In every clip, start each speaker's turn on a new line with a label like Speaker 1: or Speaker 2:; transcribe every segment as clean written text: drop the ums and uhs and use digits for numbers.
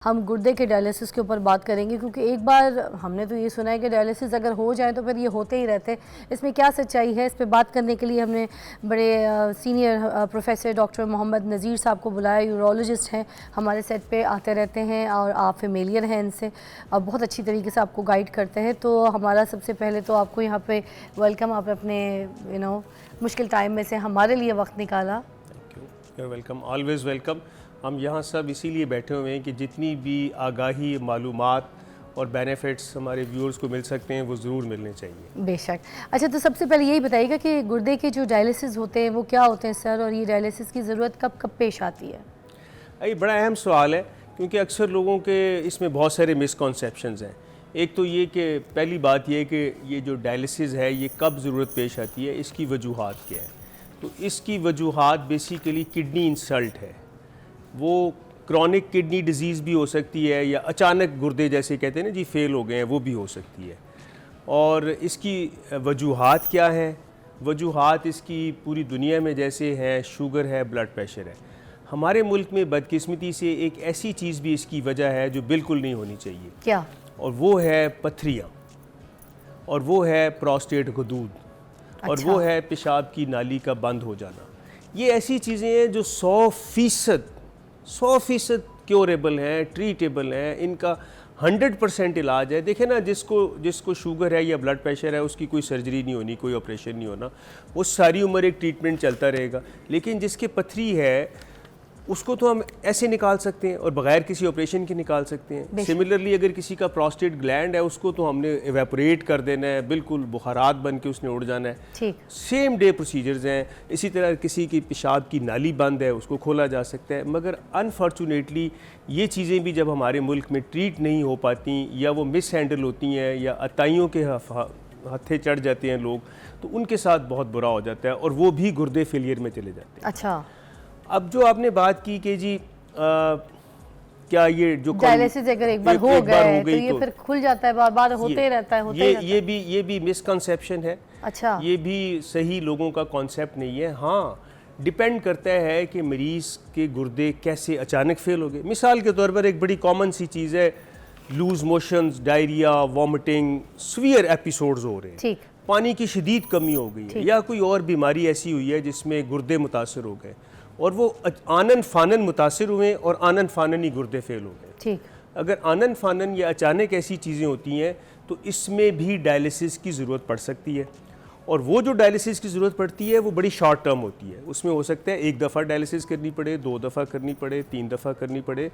Speaker 1: हम गुर्दे के डायलिसिस के ऊपर बात करेंगे क्योंकि एक बार हमने तो ये सुना है कि डायलिसिस अगर हो जाए तो फिर ये होते ही रहते हैं। इसमें क्या सच्चाई है, इस पे बात करने के लिए हमने बड़े सीनियर प्रोफेसर डॉक्टर मोहम्मद नज़ीर साहब को बुलाया। यूरोलॉजिस्ट हैं, हमारे सेट पे आते रहते हैं और आप फेमिलियर हैं इनसे और बहुत अच्छी तरीके से आपको गाइड करते हैं। तो हमारा सबसे पहले तो आपको यहाँ पे वेलकम, आप अपने मुश्किल टाइम में से हमारे लिए वक्त निकाला।
Speaker 2: Thank you, welcome, always welcome. हम यहाँ सब इसीलिए बैठे हुए हैं कि जितनी भी आगाही, मालूमात और बेनिफिट्स हमारे व्यूअर्स को मिल सकते हैं वो ज़रूर मिलने चाहिए।
Speaker 1: बेशक। अच्छा, तो सबसे पहले यही बताइएगा कि गुर्दे के जो डायलिसिस होते हैं वो क्या होते हैं सर, और ये डायलिसिस की ज़रूरत कब कब पेश आती है?
Speaker 2: ये बड़ा अहम सवाल है क्योंकि अक्सर लोगों के इसमें बहुत सारे मिसकॉन्सेप्शंस हैं। एक तो ये कि पहली बात ये है कि ये जो डायलिसिस है ये कब ज़रूरत पेश आती है, इसकी वजूहात क्या है। तो इसकी वजूहात बेसिकली किडनी इंसल्ट है। वो क्रॉनिक किडनी डिजीज़ भी हो सकती है या अचानक गुर्दे जैसे कहते हैं ना जी फेल हो गए हैं, वो भी हो सकती है। और इसकी वजूहात क्या हैं? वजूहात इसकी पूरी दुनिया में जैसे हैं, शुगर है, ब्लड प्रेशर है। हमारे मुल्क में बदकिस्मती से एक ऐसी चीज़ भी इसकी वजह है जो बिल्कुल नहीं होनी चाहिए।
Speaker 1: क्या? और
Speaker 2: वो है पथरियाँ, और वो है प्रोस्टेट गदूद, और वो है पेशाब की नाली का बंद हो जाना। ये ऐसी चीज़ें हैं जो 100% क्योरेबल हैं, ट्रीटेबल हैं, इनका 100% इलाज है। देखें ना, जिसको शुगर है या ब्लड प्रेशर है उसकी कोई सर्जरी नहीं होनी, कोई ऑपरेशन नहीं होना, वो सारी उम्र एक ट्रीटमेंट चलता रहेगा। लेकिन जिसके पथरी है उसको तो हम ऐसे निकाल सकते हैं और बगैर किसी ऑपरेशन के निकाल सकते हैं। सिमिलरली अगर किसी का प्रोस्टेट ग्लैंड है उसको तो हमने एवेपोरेट कर देना है, बिल्कुल बुखारात बन के उसने उड़ जाना है। सेम डे प्रोसीजर्स हैं। इसी तरह किसी की पेशाब की नाली बंद है उसको खोला जा सकता है। मगर अनफॉर्चुनेटली ये चीज़ें भी जब हमारे मुल्क में ट्रीट नहीं हो पाती या वो मिस हैंडल होती हैं या अताइयों के हत्थे चढ़ जाते हैं लोग, तो उनके साथ बहुत बुरा हो जाता है और वो भी गुर्दे फेलियर में चले जाते हैं।
Speaker 1: अच्छा,
Speaker 2: अब जो आपने बात की कि जी क्या ये जो
Speaker 1: डायलिसिस अगर एक बार हो गए तो ये फिर खुल जाता है, बार बार होते रहता है,
Speaker 2: ये भी मिसकंसेप्शन है।
Speaker 1: अच्छा,
Speaker 2: ये भी सही लोगों का कॉन्सेप्ट नहीं है। हाँ, डिपेंड करता है कि मरीज़ के गुर्दे कैसे अचानक फेल हो गए। मिसाल के तौर पर एक बड़ी कॉमन सी चीज़ है loose motions, diarrhoea, vomiting, severe episodes हो रहे हैं, पानी की शदीद कमी हो गई है, या कोई और बीमारी ऐसी हुई है जिसमें गुर्दे मुतासर हो गए और वो आनन फानन मुतासिर हुए और आनन फानन ही गुर्दे फेल हो गए। ठीक, अगर आनन फानन या अचानक ऐसी चीज़ें होती हैं तो इसमें भी डायलिसिस की ज़रूरत पड़ सकती है। और वो जो डायलिसिस की ज़रूरत पड़ती है वो बड़ी शॉर्ट टर्म होती है। उसमें हो सकता है एक दफ़ा डायलिसिस करनी पड़े, 2 दफ़ा करनी पड़े, 3 दफ़ा करनी पड़े।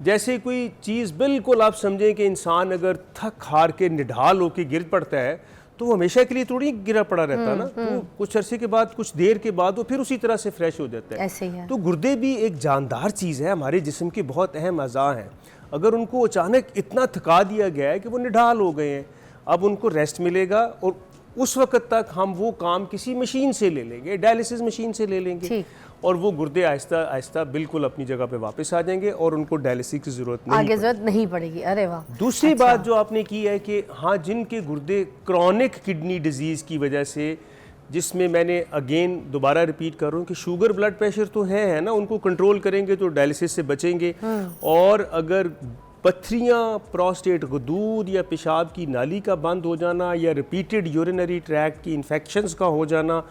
Speaker 2: जैसे कोई चीज़ बिल्कुल आप समझें कि इंसान अगर थक हार के निढाल होकर गिर पड़ता है तो वो हमेशा के लिए थोड़ी गिरा पड़ा रहता ना, तो कुछ अरसे के बाद, कुछ देर के बाद वो फिर उसी तरह से फ्रेश हो जाता है।
Speaker 1: ऐसे ही है।
Speaker 2: तो गुर्दे भी एक जानदार चीज़ है, हमारे जिस्म के बहुत अहम अज़ा हैं। अगर उनको अचानक इतना थका दिया गया है कि वो निढाल हो गए हैं, अब उनको रेस्ट मिलेगा और उस वक्त तक हम वो काम किसी मशीन से ले लेंगे, डायलिसिस मशीन से ले लेंगे और वो गुर्दे आहिस्ता आहिस्ता बिल्कुल अपनी जगह पे वापस आ जाएंगे और उनको डायलिसिस की ज़रूरत नहीं पड़ेगी। अरे वाह। दूसरी बात जो आपने की है कि हाँ, जिनके गुर्दे क्रॉनिक किडनी डिजीज़ की वजह से, जिसमें मैंने अगेन दोबारा रिपीट कर रहा हूँ कि शुगर ब्लड प्रेशर तो है ना, उनको कंट्रोल करेंगे तो डायलिसिस से बचेंगे। और अगर पथरियाँ, प्रोस्टेट गदूद या पेशाब की नाली का बंद हो जाना या रिपीटेड यूरिनरी ट्रैक्ट की इन्फेक्शंस का हो जाना,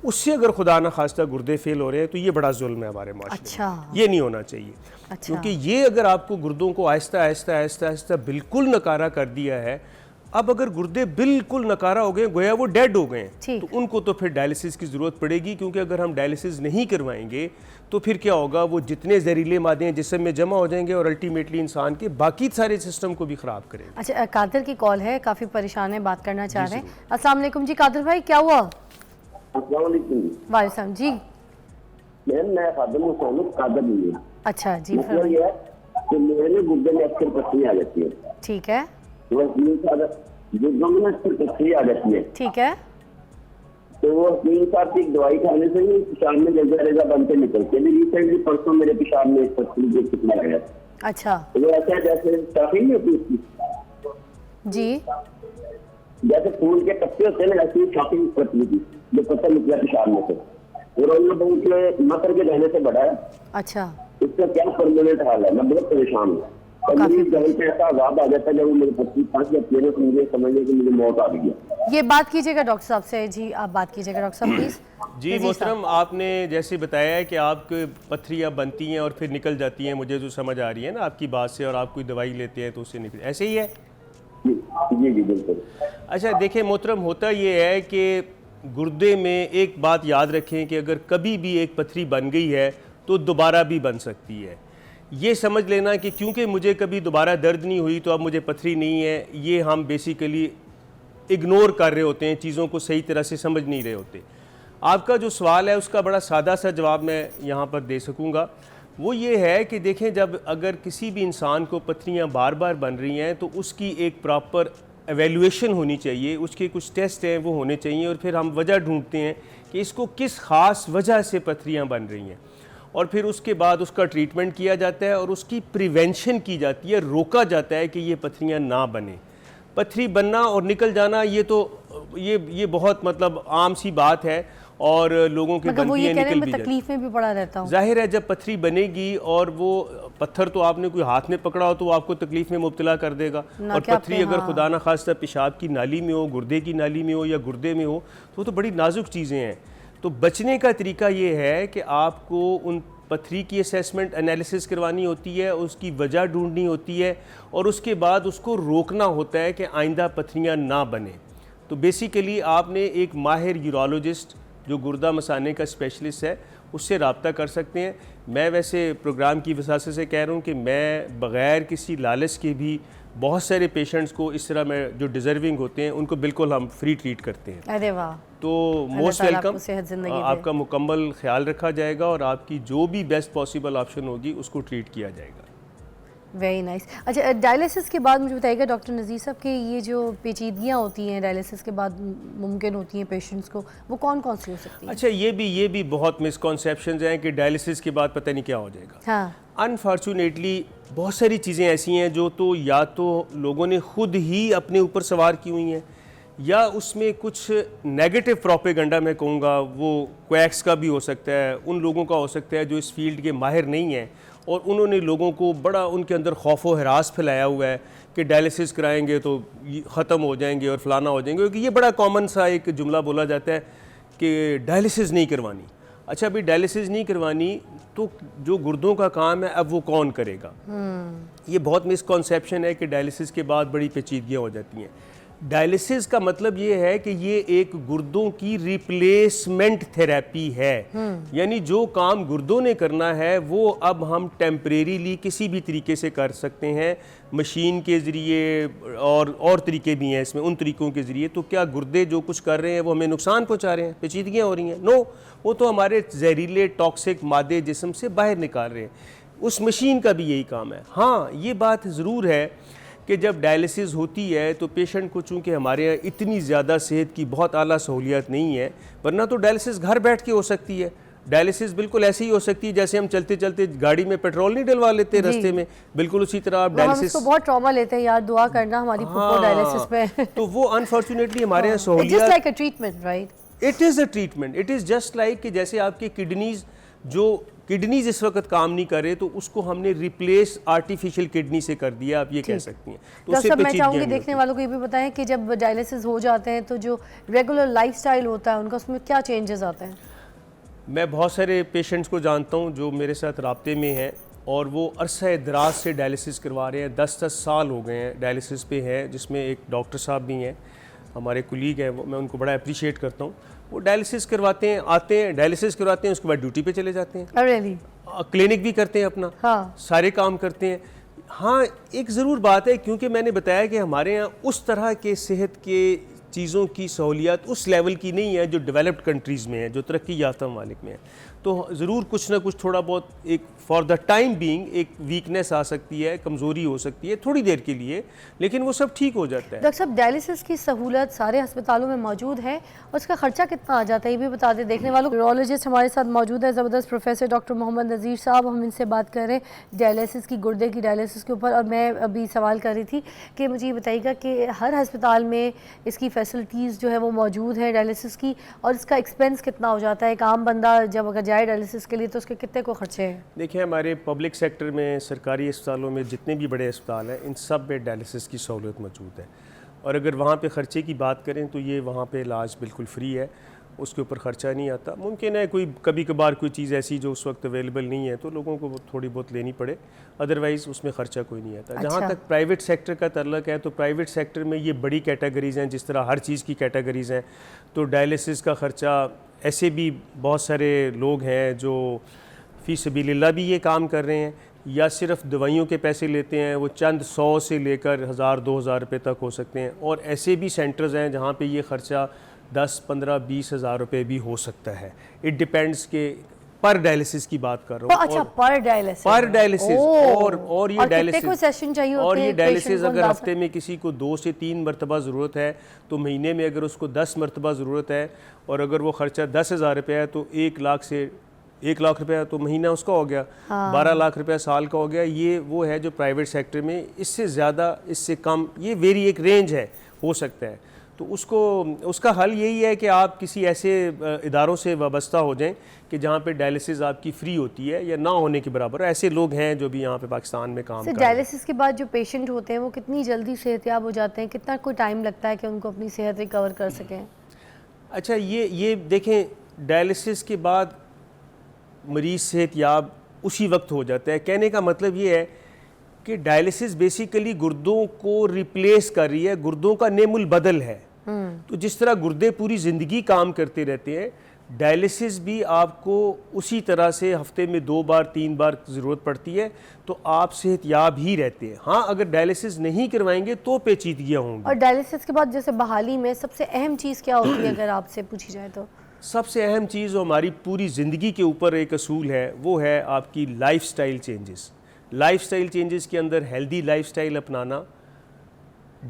Speaker 2: उससे अगर खुदा न खास्ता गुर्दे फेल हो रहे हैं तो ये बड़ा जुल्म है हमारे माशरे में। ये नहीं होना चाहिए। क्योंकि ये अगर आपको गुर्दों को आहिस्ता आहिस्ता आहिस्ता आहिस्ता बिल्कुल नकारा कर दिया है, अब अगर गुर्दे बिल्कुल नकारा हो गए, गोया वो डेड हो गए, तो उनको तो फिर डायलिसिस की ज़रूरत पड़ेगी। क्योंकि अगर हम डायलिसिस नहीं करवाएंगे तो फिर क्या होगा, वो जितने जहरीले मादे हैं जिस्म में जमा हो जाएंगे और अल्टीमेटली इंसान के बाकी सारे सिस्टम को भी ख़राब करेंगे।
Speaker 1: अच्छा, कादिर की कॉल है, काफ़ी परेशान है, बात करना चाह रहे हैं। अस्सलाम वालेकुम जी कादिर भाई, क्या हुआ? वालेकुम जी।
Speaker 3: मैं खादिम हुसैन कादिर नहीं है।
Speaker 1: अच्छा जी,
Speaker 3: ये है कि मेरे गुर्दे में अक्सर पथरी आ जाती है।
Speaker 1: ठीक है।
Speaker 3: गुर्दों में अक्सर पथरी आ जाती है।
Speaker 1: ठीक है।
Speaker 3: तो वो हकीम साहब की दवाई खाने से ही पेशाब में रेजा रेजा बनते निकलते हैं। रिसेंटली परसों मेरे पेशाब में पथरी जो कितना आया।
Speaker 1: अच्छा,
Speaker 3: तो ऐसा जैसे काफी नहीं होती उसकी
Speaker 1: जी,
Speaker 3: जैसे फूल के पत्ते होते हैं ना, ऐसी शॉपिंग पतली थी जो पत्ता निकला पेशाब में से, और उन लोगों के मकर के रहने से बढ़ा है।
Speaker 1: अच्छा,
Speaker 3: इसका क्या परमानेंट हाल है? मैं बहुत परेशान हूँ। और मेरी गले पे ऐसा आवाज आ जाता है जब वो मेरे पत्नी पास या तेरे से मुझे समझ लिया कि मुझे मौत आ गई है।
Speaker 1: ये बात कीजिएगा डॉक्टर साहब से। जी आप बात कीजिएगा डॉक्टर साहब प्लीज।
Speaker 2: जी मोहतरम, आपने जैसे बताया है कि आपके पत्थरियाँ बनती हैं और फिर निकल जाती हैं, मुझे जो समझ आ रही है ना आपकी बात से, और आप कोई दवाई लेते हैं तो उससे निकल, ऐसे ही है?
Speaker 3: जी जी बिल्कुल।
Speaker 2: अच्छा देखिए मोहतरम, होता ये है कि गुर्दे में एक बात याद रखें कि अगर कभी भी एक पथरी बन गई है तो दोबारा भी बन सकती है। ये समझ लेना कि क्योंकि मुझे कभी दोबारा दर्द नहीं हुई तो अब मुझे पथरी नहीं है, ये हम बेसिकली इग्नोर कर रहे होते हैं, चीज़ों को सही तरह से समझ नहीं रहे होते। आपका जो सवाल है उसका बड़ा सादा सा जवाब मैं यहाँ पर दे सकूँगा। वो ये है कि देखें, जब अगर किसी भी इंसान को पथरियाँ बार बार बन रही हैं तो उसकी एक प्रॉपर एवेल्यूएशन होनी चाहिए, उसके कुछ टेस्ट हैं वो होने चाहिए, और फिर हम वजह ढूंढते हैं कि इसको किस ख़ास वजह से पथरियाँ बन रही हैं, और फिर उसके बाद उसका ट्रीटमेंट किया जाता है और उसकी प्रिवेंशन की जाती है, रोका जाता है कि ये पथरियाँ ना बने। पथरी बनना और निकल जाना ये तो ये बहुत मतलब आम सी बात है, और लोगों के बनती है, निकल भी
Speaker 1: तकलीफ में भी पड़ा रहता हूँ।
Speaker 2: जाहिर है जब पथरी बनेगी और वो पत्थर तो आपने कोई हाथ में पकड़ा हो तो वो आपको तकलीफ में मुब्तला कर देगा, और पथरी अगर खुदा ना खास्ता पेशाब की नाली में हो, गुर्दे की नाली में हो या गुर्दे में हो तो वो तो बड़ी नाजुक चीज़ें हैं। तो बचने का तरीका ये है कि आपको उन पथरी की असेसमेंट एनालिसिस करवानी होती है, उसकी वजह ढूंढनी होती है, और उसके बाद उसको रोकना होता है कि आइंदा पथरियाँ ना बने। तो बेसिकली आपने एक माहिर यूरोलॉजिस्ट जो गुर्दा मसाने का स्पेशलिस्ट है उससे रब्ता कर सकते हैं। मैं वैसे प्रोग्राम की वजह से कह रहा हूँ कि मैं बग़ैर किसी लालच के भी बहुत सारे पेशेंट्स को इस तरह में जो डिज़र्विंग होते हैं उनको बिल्कुल हम फ्री ट्रीट करते हैं।
Speaker 1: अरे वाह,
Speaker 2: तो मोस्ट वेलकम, आपका मुकम्मल ख्याल रखा जाएगा और आपकी जो भी बेस्ट पॉसिबल ऑप्शन होगी उसको ट्रीट किया जाएगा।
Speaker 1: Very nice. अच्छा, डायलिसिस के बाद मुझे बताइएगा डॉक्टर नज़ीर साहब कि ये जो पेचीदगियाँ होती हैं डायलिसिस के बाद मुमकिन होती हैं पेशेंट्स को, वो कौन कौन सी हो सकती हैं?
Speaker 2: अच्छा, ये भी बहुत मिसकॉन्सेप्शंस हैं कि डायलिसिस के बाद पता नहीं क्या हो जाएगा।
Speaker 1: हाँ,
Speaker 2: अनफॉर्चुनेटली बहुत सारी चीज़ें ऐसी हैं जो तो या तो लोगों ने खुद ही अपने ऊपर सवार की हुई हैं, या उसमें कुछ नेगेटिव प्रोपेगेंडा मैं कहूँगा वो क्वैक्स का भी हो सकता है, उन लोगों का हो सकता है जो इस फील्ड के माहिर नहीं हैं, और उन्होंने लोगों को बड़ा उनके अंदर खौफ व हरास फैलाया हुआ है कि डायलिसिस कराएंगे तो ख़त्म हो जाएंगे और फलाना हो जाएंगे। क्योंकि ये बड़ा कॉमन सा एक जुमला बोला जाता है कि डायलिसिस नहीं करवानी। अच्छा, अभी डायलिसिस नहीं करवानी तो जो गुर्दों का काम है अब वो कौन करेगा? ये बहुत मिसकॉन्सेप्शन है कि डायलिसिस के बाद बड़ी पेचीदगियाँ हो जाती हैं। डायलिसिस का मतलब ये है कि ये एक गुर्दों की रिप्लेसमेंट थेरेपी है, यानी जो काम गुर्दों ने करना है वो अब हम टेम्परेरीली किसी भी तरीके से कर सकते हैं, मशीन के ज़रिए और तरीके भी हैं इसमें, उन तरीक़ों के ज़रिए। तो क्या गुर्दे जो कुछ कर रहे हैं वो हमें नुकसान पहुंचा रहे हैं, पेचीदगियाँ हो रही हैं? नो, वो तो हमारे जहरीले टॉक्सिक मादे जिस्म से बाहर निकाल रहे हैं। उस मशीन का भी यही काम है। हाँ, ये बात ज़रूर है कि जब डायलिसिस होती है तो पेशेंट को, चूँकि हमारे यहाँ इतनी ज़्यादा सेहत की बहुत आला सहूलियत नहीं है, वरना तो डायलिसिस घर बैठ के हो सकती है। डायलिसिस बिल्कुल ऐसे ही हो सकती है जैसे हम चलते चलते गाड़ी में पेट्रोल नहीं डलवा लेते रास्ते में, बिल्कुल उसी तरह आप डायलिसिस।
Speaker 1: हम बहुत ट्रॉमा लेते हैं यार, दुआ करना हमारी फुफो डायलिसिस पे।
Speaker 2: तो वो अनफॉर्चुनेटली हमारे यहाँ सहूलियत,
Speaker 1: just like a treatment, right?
Speaker 2: It is a treatment, it is just like कि जैसे आपकी किडनीज इस वक्त काम नहीं कर रहे तो उसको हमने रिप्लेस आर्टिफिशियल किडनी से कर दिया, आप ये कह सकती हैं। तो उससे
Speaker 1: मैं चाहूँगी देखने वालों को ये भी बताएं कि जब डायलिसिस हो जाते हैं तो जो रेगुलर लाइफस्टाइल होता है उनका, उसमें क्या चेंजेस आते हैं?
Speaker 2: मैं बहुत सारे पेशेंट्स को जानता हूँ जो मेरे साथ राब्ते में हैं और वो अरसा दराज से डायलिसिस करवा रहे हैं, 10-10 साल हो गए हैं डायलिसिस पे है, जिसमें एक डॉक्टर साहब भी हैं, हमारे कुलीग हैं, वो मैं उनको बड़ा अप्रिशिएट करता हूँ। वो डायलिसिस करवाते हैं, आते हैं, डायलिसिस करवाते हैं, उसके बाद ड्यूटी पे चले जाते हैं।
Speaker 1: really?
Speaker 2: क्लिनिक भी करते हैं अपना,
Speaker 1: हाँ,
Speaker 2: सारे काम करते हैं। हाँ, एक ज़रूर बात है, क्योंकि मैंने बताया कि हमारे यहाँ उस तरह के सेहत के चीज़ों की सहूलियत उस लेवल की नहीं है जो डेवलप्ड कंट्रीज़ में है, जो तरक्की याफ्ता ममालिक में है। तो ज़रूर कुछ ना कुछ थोड़ा बहुत एक फॉर द टाइम बीइंग एक वीकनेस आ सकती है, कमज़ोरी हो सकती है थोड़ी देर के लिए, लेकिन वो सब ठीक हो जाता है।
Speaker 1: डॉक्टर साहब, डायलिसिस की सहूलत सारे अस्पतालों में मौजूद है और उसका खर्चा कितना आ जाता है ये भी बता दें देखने वालों। यूरोलॉजिस्ट हमारे साथ मौजूद है ज़बरदस्त प्रोफेसर डॉक्टर मोहम्मद नज़ीर साहब, हम इनसे बात कर रहे हैं डायलिसिस की, गुर्दे की डायलिसिस के ऊपर। और मैं अभी सवाल कर रही थी कि मुझे ये बताइएगा कि हर अस्पताल में इसकी फैसिलिटीज़ जो है वो मौजूद है डायलिसिस की, और इसका एक्सपेंस कितना हो जाता है? एक आम बंदा जब अगर जाए डायलिसिस के लिए तो उसके कितने को खर्चे हैं?
Speaker 2: देखिए, हमारे पब्लिक सेक्टर में, सरकारी अस्पतालों में जितने भी बड़े अस्पताल हैं, इन सब में डायलिसिस की सहूलत मौजूद है। और अगर वहाँ पे ख़र्चे की बात करें तो ये वहाँ पे इलाज बिल्कुल फ्री है, उसके ऊपर ख़र्चा नहीं आता। मुमकिन है कोई कभी कभार कोई चीज़ ऐसी जो उस वक्त अवेलेबल नहीं है तो लोगों को वो थोड़ी बहुत लेनी पड़े, अदरवाइज़ उसमें ख़र्चा कोई नहीं आता।
Speaker 1: अच्छा।
Speaker 2: जहाँ तक प्राइवेट सेक्टर का ताल्लुक है तो प्राइवेट सेक्टर में ये बड़ी कैटेगरीज़ हैं, जिस तरह हर चीज़ की कैटेगरीज़ हैं। तो डायलिसिस का ख़र्चा, ऐसे भी बहुत सारे लोग हैं जो फ़ी सबीलिल्लाह भी ये काम कर रहे हैं, या सिर्फ दवाइयों के पैसे लेते हैं, वो चंद 100 से लेकर 1000-2000 रुपये तक हो सकते हैं। और ऐसे भी सेंटर्स हैं जहाँ पे ये ख़र्चा 10-15-20 हज़ार रुपये भी हो सकता है। इट डिपेंड्स के पर डायलिसिस की बात कर रहा हूँ।
Speaker 1: अच्छा, पर डायलिसिस
Speaker 2: पर डायलिसिस और ये डायलिसिस
Speaker 1: कितने को सेशन चाहिए होते
Speaker 2: और ये
Speaker 1: हैं एक
Speaker 2: डायलिसिस
Speaker 1: patient को
Speaker 2: अगर
Speaker 1: अंदाज़ा?
Speaker 2: हफ्ते में किसी को 2 से 3 मरतबा ज़रूरत है तो महीने में अगर उसको 10 मरतबा ज़रूरत है, और अगर वो ख़र्चा 10,000 रुपये है तो 1 लाख रुपया तो महीना उसका हो गया, 12 लाख रुपया साल का हो गया। ये वो है जो प्राइवेट सेक्टर में, इससे ज़्यादा, इससे कम, ये वेरी एक रेंज है, हो सकता है। तो उसका हल यही है कि आप किसी ऐसे इदारों से वाबस्ता हो जाएं कि जहाँ पे डायलिसिस आपकी फ्री होती है या ना होने के बराबर। ऐसे लोग हैं जो भी यहाँ पे पाकिस्तान में काम कर रहे हैं।
Speaker 1: डायलिसिस के बाद जो पेशेंट होते हैं वो कितनी जल्दी सेहतयाब हो जाते हैं? कितना कोई टाइम लगता है कि उनको अपनी सेहत रिकवर कर सकें?
Speaker 2: अच्छा, ये देखें, डायलिसिस के बाद मरीज़ सेहतयाब उसी वक्त हो जाता है। कहने का मतलब ये है कि डायलिसिस बेसिकली गुर्दों को रिप्लेस कर रही है, गुर्दों का नेमुल बदल है। तो जिस तरह गुर्दे पूरी ज़िंदगी काम करते रहते हैं, डायलिसिस भी आपको उसी तरह से हफ्ते में 2 बार 3 बार ज़रूरत पड़ती है, तो आप सेहतयाब ही रहते हैं। हाँ, अगर डायलिसिस नहीं करवाएंगे तो पेचीदगियाँ होंगी।
Speaker 1: और डायलिसिस के बाद जैसे बहाली में सबसे अहम चीज़ क्या होती है अगर आपसे पूछी जाए तो?
Speaker 2: सबसे अहम चीज़ जो हमारी पूरी ज़िंदगी के ऊपर एक असूल है, वो है आपकी लाइफस्टाइल चेंजेस। लाइफस्टाइल चेंजेस के अंदर हेल्दी लाइफस्टाइल अपनाना,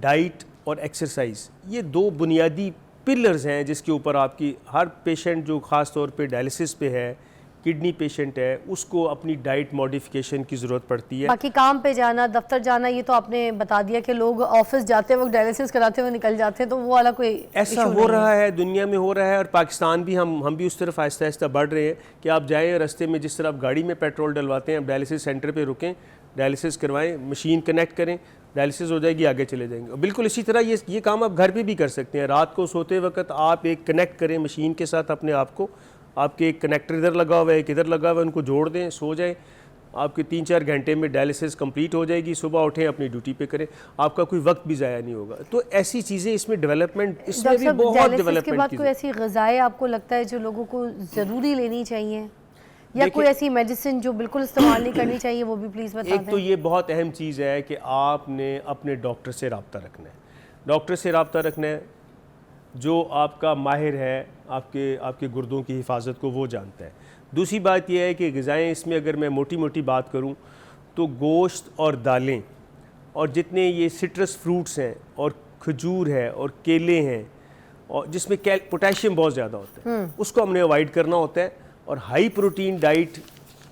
Speaker 2: डाइट और एक्सरसाइज, ये 2 बुनियादी पिलर्स हैं जिसके ऊपर आपकी हर पेशेंट जो ख़ास तौर पे डायलिसिस पे है, किडनी पेशेंट है, उसको अपनी डाइट मॉडिफिकेशन की ज़रूरत पड़ती है।
Speaker 1: बाकी काम पे जाना, दफ्तर जाना, ये तो आपने बता दिया कि लोग ऑफिस जाते वक्त डायलिसिस कराते हुए निकल जाते हैं, तो वो वाला कोई
Speaker 2: ऐसा हो रहा है, दुनिया में हो रहा है, और पाकिस्तान भी हम भी उस तरफ आहिस्ता आहिस्ता बढ़ रहे हैं कि आप जाएँ रास्ते में, जिस तरह आप गाड़ी में पेट्रोल डलवाते हैं, आप डायलिसिस सेंटर पे रुकें, डायलिसिस करवाएं, मशीन कनेक्ट करें, डायलिसिस हो जाएगी, आगे चले जाएंगे। बिल्कुल इसी तरह ये काम आप घर पे भी कर सकते हैं। रात को सोते वक्त आप एक कनेक्ट करें मशीन के साथ अपने आप को, आपके एक कनेक्टर इधर लगा हुआ है, एक इधर लगा हुआ है, उनको जोड़ दें, सो जाएं, आपके 3-4 घंटे में डायलिसिस कंप्लीट हो जाएगी। सुबह उठें, अपनी ड्यूटी पे करें, आपका कोई वक्त भी ज़ाया नहीं होगा। तो ऐसी चीज़ें, इसमें डेवलपमेंट, इसमें भी बहुत डेवलपमेंट
Speaker 1: के बाद कोई ऐसी ग़िज़ाएँ आपको लगता है जो लोगों को ज़रूरी लेनी चाहिए, या कोई ऐसी मेडिसिन जो बिल्कुल इस्तेमाल नहीं करनी चाहिए, वो भी प्लीज़ बता दें।
Speaker 2: एक तो ये बहुत अहम चीज़ है कि आपने अपने डॉक्टर से रब्ता रखना है, डॉक्टर से रब्ता रखना है जो आपका माहिर है, आपके गुर्दों की हिफाजत को वो जानता है। दूसरी बात यह है कि ग़िज़ाएँ, इसमें अगर मैं मोटी मोटी बात करूँ तो गोश्त और दालें, और जितने ये सिट्रस फ्रूट्स हैं, और खजूर है, और केले हैं, और जिसमें पोटेशियम बहुत ज़्यादा होता है, उसको हमने अवॉइड करना होता है। और हाई प्रोटीन डाइट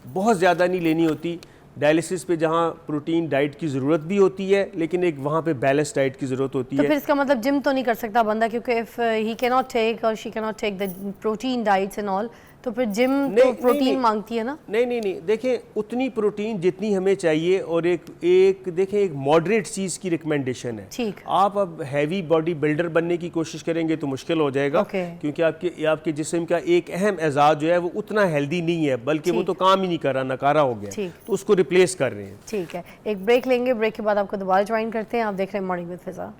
Speaker 2: बहुत ज़्यादा नहीं लेनी होती। डायलिसिस पे जहाँ प्रोटीन डाइट की ज़रूरत भी होती है, लेकिन एक वहाँ पे बैलेंस डाइट की ज़रूरत होती है।
Speaker 1: तो फिर इसका मतलब जिम तो नहीं कर सकता बंदा, क्योंकि if he can not take or she can not take the protein diets and all, तो फिर जिम तो प्रोटीन मांगती है ना?
Speaker 2: नहीं, देखें, उतनी प्रोटीन जितनी हमें चाहिए, और देखें, एक मॉडरेट चीज़ की रिकमेंडेशन है।
Speaker 1: ठीक।
Speaker 2: आप अब हैवी बॉडी बिल्डर बनने की कोशिश करेंगे तो मुश्किल हो जाएगा, क्योंकि आपके जिस्म का एक अहम एजाज जो है वो उतना हेल्दी नहीं है, बल्कि वो तो काम ही नहीं कर रहा, नकारा हो गया, तो उसको रिप्लेस कर रहे हैं।
Speaker 1: ठीक है, एक ब्रेक लेंगे, ब्रेक के बाद आपको दोबारा ज्वाइन करते हैं। आप देख रहे हैं मॉर्निंग विद फिजा।